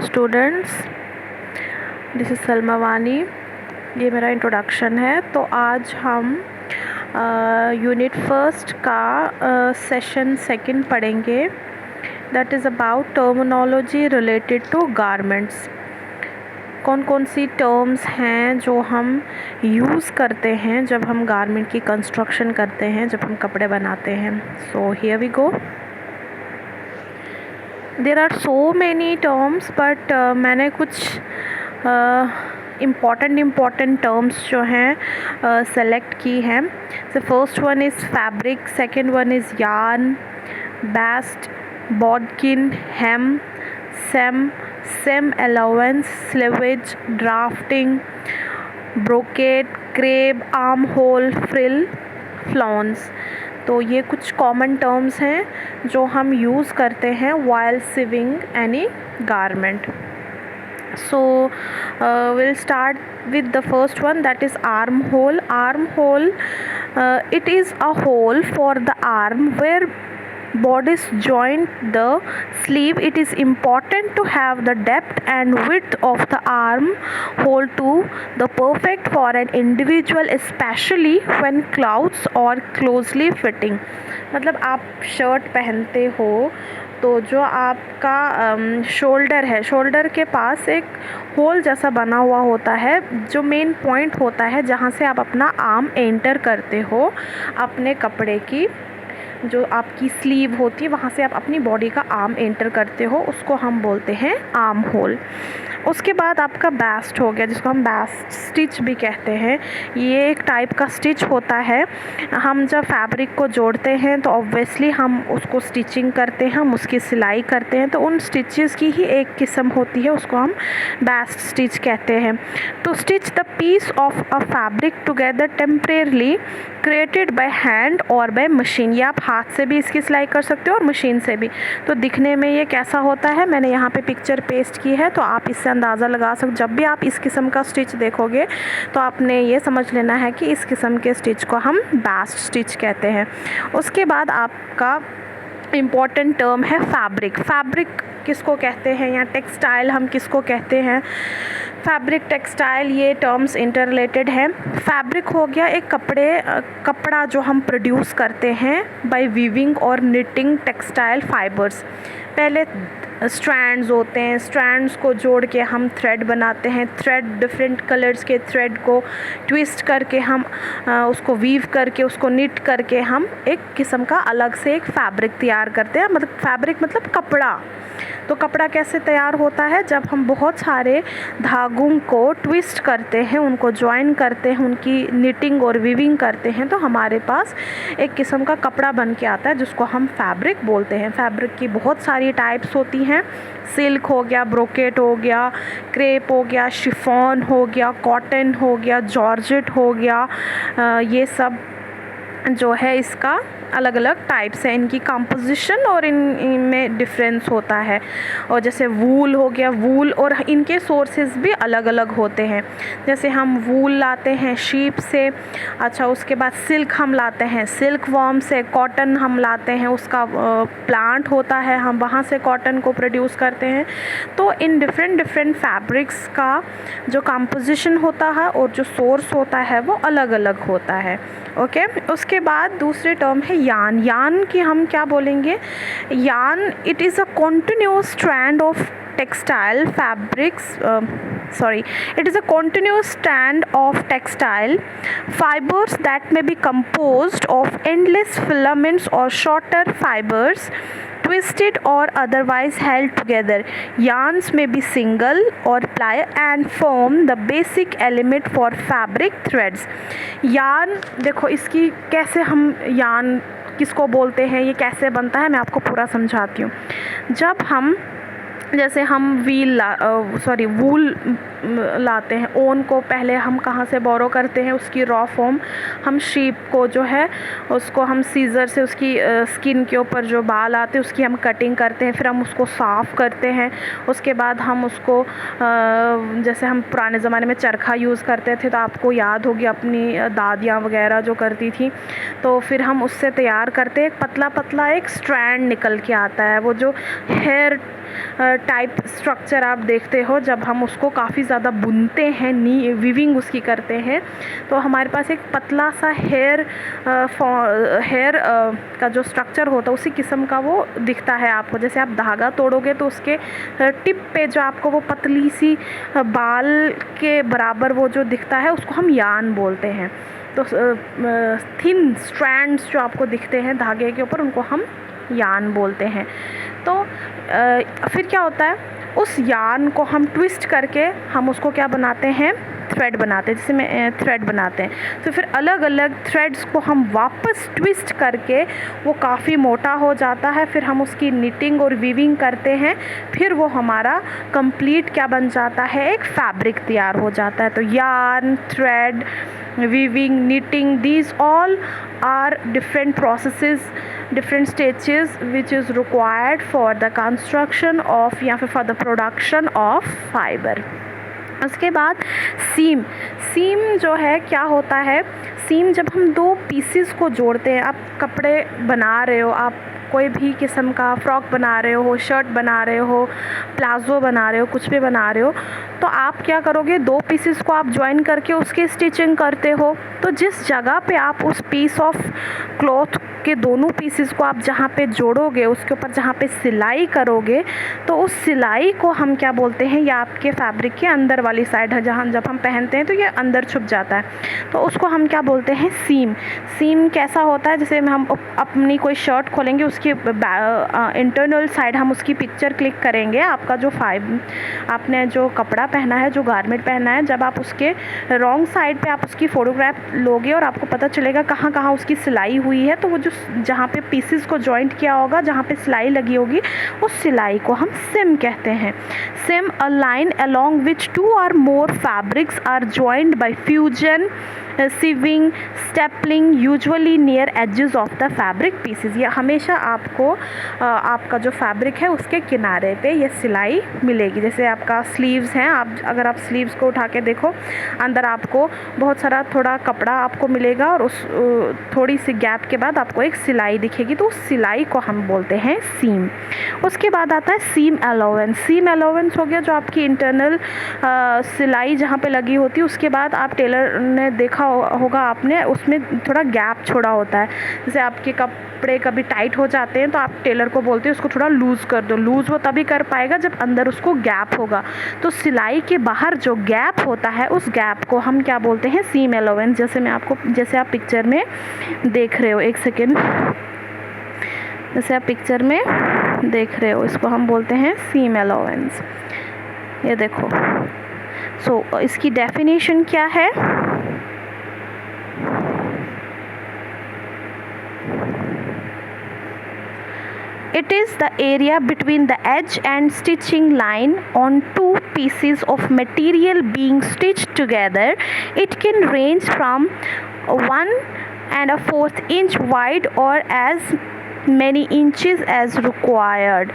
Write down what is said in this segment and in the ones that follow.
Students, this is Salma वानी। ये मेरा इंट्रोडक्शन है। तो आज हम यूनिट फर्स्ट का सेशन सेकंड पढ़ेंगे। That is about terminology related to garments. कौन कौन सी टर्म्स हैं जो हम यूज़ करते हैं जब हम गारमेंट की कंस्ट्रक्शन करते हैं, जब हम कपड़े बनाते हैं। So here we go. There are so many terms, but मैंने कुछ इम्पॉर्टेंट टर्म्स जो हैं सेलेक्ट की हैं। So first one is fabric, second one is yarn, baste, bodkin, hem, seam allowance, selvage, drafting, brocade, crepe, armhole, frill, flounce. तो ये कुछ common terms हैं जो हम यूज़ करते हैं while sewing any garment. So we'll start with the first one, that is armhole. Armhole, it is a hole for the arm where bodies join the sleeve. It is important to have the depth and width of the armhole to the perfect for an individual, especially when clothes or closely fitting. मतलब आप shirt पहनते हो तो जो आपका shoulder है, shoulder के पास एक होल जैसा बना हुआ होता है, जो मेन पॉइंट होता है जहाँ से आप अपना आर्म एंटर करते हो। अपने कपड़े की जो आपकी स्लीव होती है, वहाँ से आप अपनी बॉडी का आर्म एंटर करते हो, उसको हम बोलते हैं आर्म होल। उसके बाद आपका बास्ट हो गया, जिसको हम बास्ट स्टिच भी कहते हैं। ये एक टाइप का स्टिच होता है। हम जब फैब्रिक को जोड़ते हैं तो ऑब्वियसली हम उसको स्टिचिंग करते हैं, हम उसकी सिलाई करते हैं। तो उन स्टिचेस की ही एक किस्म होती है, उसको हम बास्ट स्टिच कहते हैं। To stitch the piece of a fabric together temporarily created by hand और बाय मशीन। ये आप हाथ से भी इसकी सिलाई कर सकते हो और मशीन से भी। तो दिखने में ये कैसा होता है, मैंने यहाँ पे पिक्चर पेस्ट की है, तो आप इससे अंदाज़ा लगा सकते। जब भी आप इस किस्म का स्टिच देखोगे तो आपने ये समझ लेना है कि इस किस्म के स्टिच को हम बास्ट स्टिच कहते हैं। उसके बाद आपका इम्पॉर्टेंट टर्म है फैब्रिक। फैब्रिक किसको कहते हैं, या टेक्सटाइल हम किसको कहते हैं। फैब्रिक, टेक्सटाइल, ये टर्म्स इंटर रिलेटेड हैं। फैब्रिक हो गया एक कपड़ा जो हम प्रोड्यूस करते हैं बाय वीविंग और निटिंग टेक्सटाइल फाइबर्स। पहले स्ट्रैंड्स होते हैं, स्ट्रैंड्स को जोड़ के हम थ्रेड बनाते हैं। थ्रेड, डिफरेंट कलर्स के थ्रेड को ट्विस्ट करके हम उसको वीव करके, उसको निट करके हम एक किस्म का अलग से एक फैब्रिक तैयार करते हैं। मतलब फैब्रिक मतलब कपड़ा। तो कपड़ा कैसे तैयार होता है, जब हम बहुत सारे धागों को ट्विस्ट करते हैं, उनको ज्वाइन करते हैं, उनकी निटिंग और वीविंग करते हैं, तो हमारे पास एक किस्म का कपड़ा बन के आता है, जिसको हम फैब्रिक बोलते हैं। फैब्रिक की बहुत सारी टाइप्स होती हैं। सिल्क हो गया, ब्रोकेट हो गया, क्रेप हो गया, शिफॉन हो गया, कॉटन हो गया, जॉर्जेट हो गया। ये सब जो है इसका अलग अलग टाइप्स हैं। इनकी कंपोजिशन और इनमें डिफरेंस होता है। और जैसे वूल हो गया, वूल और इनके सोर्सेज भी अलग अलग होते हैं। जैसे हम वूल लाते हैं शीप से, अच्छा उसके बाद सिल्क हम लाते हैं सिल्क वॉर्म से, कॉटन हम लाते हैं, उसका प्लांट होता है, हम वहाँ से कॉटन को प्रोड्यूस करते हैं। तो इन डिफरेंट फैब्रिक्स का जो कंपोजिशन होता है और जो सोर्स होता है वो अलग अलग होता है। ओके, उसके बाद दूसरे टर्म है यार्न। यार्न की हम क्या बोलेंगे, yarn it is a continuous strand of textile fabrics, it is a continuous strand of textile fibers that may be composed of endless filaments or shorter fibers twisted or otherwise held together. Yarns may be single or ply and form the basic element for fabric threads. yarn देखो इसकी कैसे हम yarn किसको बोलते हैं, ये कैसे बनता है, मैं आपको पूरा समझाती हूँ। जब हम जैसे हम वूल लाते हैं। ओन को पहले हम कहाँ से बोरो करते हैं, उसकी रॉ फॉर्म हम शीप को जो है उसको हम सीज़र से उसकी स्किन के ऊपर जो बाल आते हैं उसकी हम कटिंग करते हैं, फिर हम उसको साफ़ करते हैं। उसके बाद हम उसको जैसे हम पुराने ज़माने में चरखा यूज़ करते थे, तो आपको याद होगी अपनी दादियाँ वगैरह जो करती थी, तो फिर हम उससे तैयार करते हैं। एक पतला पतला एक स्ट्रैंड निकल के आता है, वो जो हेयर टाइप स्ट्रक्चर आप देखते हो जब हम उसको काफ़ी ज़्यादा बुनते हैं, वीविंग उसकी करते हैं, तो हमारे पास एक पतला सा हेयर का जो स्ट्रक्चर होता है उसी किस्म का वो दिखता है आपको। जैसे आप धागा तोड़ोगे तो उसके टिप पे जो आपको वो पतली सी बाल के बराबर वो जो दिखता है उसको हम यान बोलते हैं। तो थिन स्ट्रैंड्स जो आपको दिखते हैं धागे के ऊपर उनको हम यान बोलते हैं। तो फिर क्या होता है, उस यान को हम ट्विस्ट करके हम उसको क्या बनाते हैं, थ्रेड बनाते हैं, जिसे में थ्रेड बनाते हैं। तो फिर अलग अलग थ्रेड्स को हम वापस ट्विस्ट करके वो काफ़ी मोटा हो जाता है, फिर हम उसकी निटिंग और वीविंग करते हैं, फिर वो हमारा कंप्लीट क्या बन जाता है, एक फैब्रिक तैयार हो जाता है। तो yarn, thread, weaving, knitting, these all are different processes, different stages which is required for the construction of या फिर for the production of fiber। उसके बाद सीम जो है क्या होता है, सीम जब हम दो पीसेस को जोड़ते हैं, आप कपड़े बना रहे हो, आप कोई भी किस्म का फ्रॉक बना रहे हो, शर्ट बना रहे हो, प्लाज़ो बना रहे हो, कुछ भी बना रहे हो, तो आप क्या करोगे, दो पीसेस को आप ज्वाइन करके उसकी स्टिचिंग करते हो। तो जिस जगह पे आप उस पीस ऑफ क्लॉथ के दोनों पीसेस को आप जहाँ पे जोड़ोगे, उसके ऊपर जहाँ पे सिलाई करोगे, तो उस सिलाई को हम क्या बोलते हैं, या आपके फैब्रिक के अंदर वाली साइड है जहाँ जब हम पहनते हैं तो ये अंदर छुप जाता है, तो उसको हम क्या बोलते हैं, सीम। सीम कैसा होता है, जैसे हम अपनी कोई शर्ट खोलेंगे, उसकी इंटरनल साइड हम उसकी पिक्चर क्लिक करेंगे, आपका जो आपने जो कपड़ा पहना है, जो गारमेंट पहना है, जब आप उसके रॉन्ग साइड पे आप उसकी फ़ोटोग्राफ लोगे और आपको पता चलेगा कहाँ कहाँ उसकी सिलाई हुई है, तो वो जो जहाँ पे पीसेस को जॉइंट किया होगा, जहाँ पे सिलाई लगी होगी, उस सिलाई को हम सिम कहते हैं। SIM, a line along which two or more fabrics are joined by fusion, sieving, stapling, usually near edges of the fabric pieces। ये हमेशा आपको आपका जो फैब्रिक है उसके किनारे पे ये सिलाई मिलेगी। जैसे आपका स्लीव्स हैं, आप अगर आप स्लीव्स को उठा के देखो, अंदर आपको बहुत सारा थोड़ा कपड़ा आपको मिलेगा और उस थोड़ी सी गैप के बाद आपको एक सिलाई दिखेगी, तो उस सिलाई को हम बोलते हैं सीम। उसके बाद आता है सीम अलाउंस। सीम अलाउंस हो गया जो आपकी इंटरनल सिलाई जहाँ पे लगी होती है, उसके बाद आप टेलर ने देखा होगा आपने, उसमें थोड़ा गैप छोड़ा होता है। जैसे आपके कपड़े कभी टाइट हो जाते हैं तो आप टेलर को बोलते हैं उसको थोड़ा लूज़ कर दो। लूज़ वो तभी कर पाएगा जब अंदर उसको गैप होगा। तो सिलाई के बाहर जो गैप होता है उस गैप को हम क्या बोलते हैं, सीम अलाउंस। जैसे आप पिक्चर में देख रहे हो, एक सेकेंड, जैसे आप पिक्चर में देख रहे हो, इसको हम बोलते हैं सीम अलाउंस। ये देखो, सो इसकी डेफिनेशन क्या है, it is the area between the edge and stitching line on two pieces of material being stitched together. It can range from 1¼ inch wide or as many inches as required।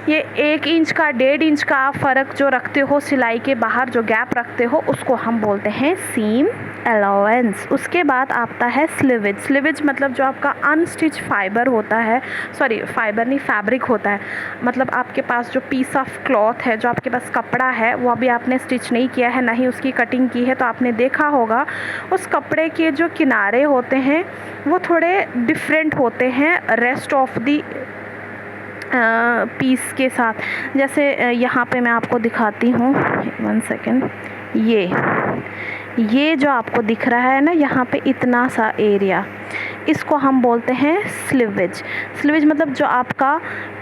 ये 1 inch का 1.5 inch का फ़र्क जो रखते हो, सिलाई के बाहर जो गैप रखते हो, उसको हम बोलते हैं सीम अलाउंस। उसके बाद आता है स्लीवेज। स्लीवेज मतलब जो आपका अनस्टिच फाइबर होता है, सॉरी फाइबर नहीं, फैब्रिक होता है, मतलब आपके पास जो पीस ऑफ क्लॉथ है, जो आपके पास कपड़ा है, वो अभी आपने स्टिच नहीं किया है, ना ही उसकी कटिंग की है, तो आपने देखा होगा उस कपड़े के जो किनारे होते हैं वो थोड़े डिफरेंट होते हैं रेस्ट ऑफ दी पीस के साथ। जैसे यहाँ पे मैं आपको दिखाती हूँ, 1 सेकेंड, ये जो आपको दिख रहा है ना, यहाँ पे इतना सा एरिया, इसको हम बोलते हैं स्लीवेज। स्लीवेज मतलब जो आपका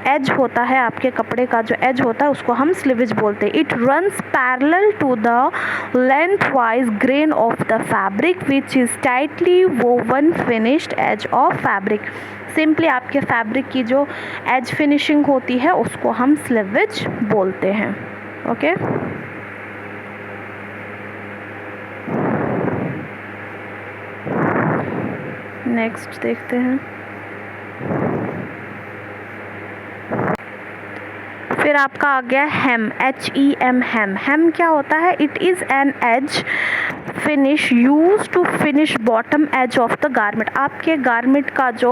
एज होता है, आपके कपड़े का जो एज होता है उसको हम स्लीवेज बोलते हैं। It runs parallel to the lengthwise grain of the fabric which is tightly woven finished edge of fabric. Simply आपके फैब्रिक की जो एज फिनिशिंग होती है उसको हम स्लीवेज बोलते हैं। ओके, नेक्स्ट देखते हैं। फिर आपका आ गया हेम, HEM, हेम। हेम क्या होता है? It is an edge finish use to finish bottom edge of the garment. आपके गारमेंट का जो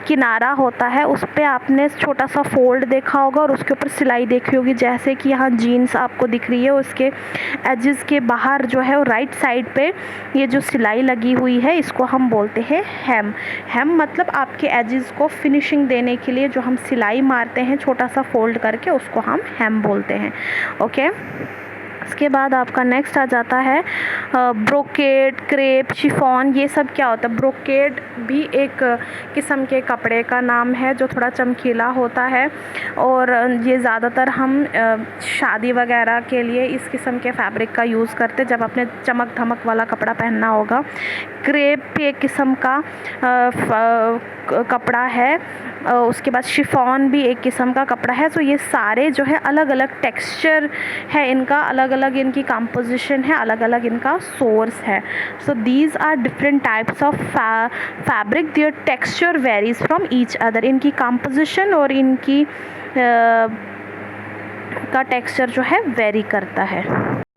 किनारा होता है उस पर आपने छोटा सा फोल्ड देखा होगा और उसके ऊपर सिलाई देखी होगी, जैसे कि यहाँ जीन्स आपको दिख रही है, उसके एजेस के बाहर जो है वो राइट साइड पे ये जो सिलाई लगी हुई है इसको हम बोलते हैं हेम। हेम मतलब आपके एजेस को फिनिशिंग देने के लिए जो हम सिलाई मारते हैं छोटा सा फोल्ड करके, उसको हम हेम बोलते हैं। ओके, इसके बाद आपका नेक्स्ट आ जाता है ब्रोकेड, क्रेप, शिफॉन। ये सब क्या होता है? ब्रोकेड भी एक किस्म के कपड़े का नाम है जो थोड़ा चमकीला होता है और ये ज़्यादातर हम शादी वगैरह के लिए इस किस्म के फैब्रिक का यूज़ करते जब आपने चमक धमक वाला कपड़ा पहनना होगा। क्रेप भी एक किस्म का कपड़ा है, उसके बाद शिफॉन भी एक किस्म का कपड़ा है। तो ये सारे जो है अलग अलग टेक्सचर है इनका, अलग अलग इनकी कंपोजिशन है, अलग अलग इनका सोर्स है। So these are different types of fabric, their texture varies from each other. इनकी कंपोजिशन और इनकी का टेक्सचर जो है वेरी करता है।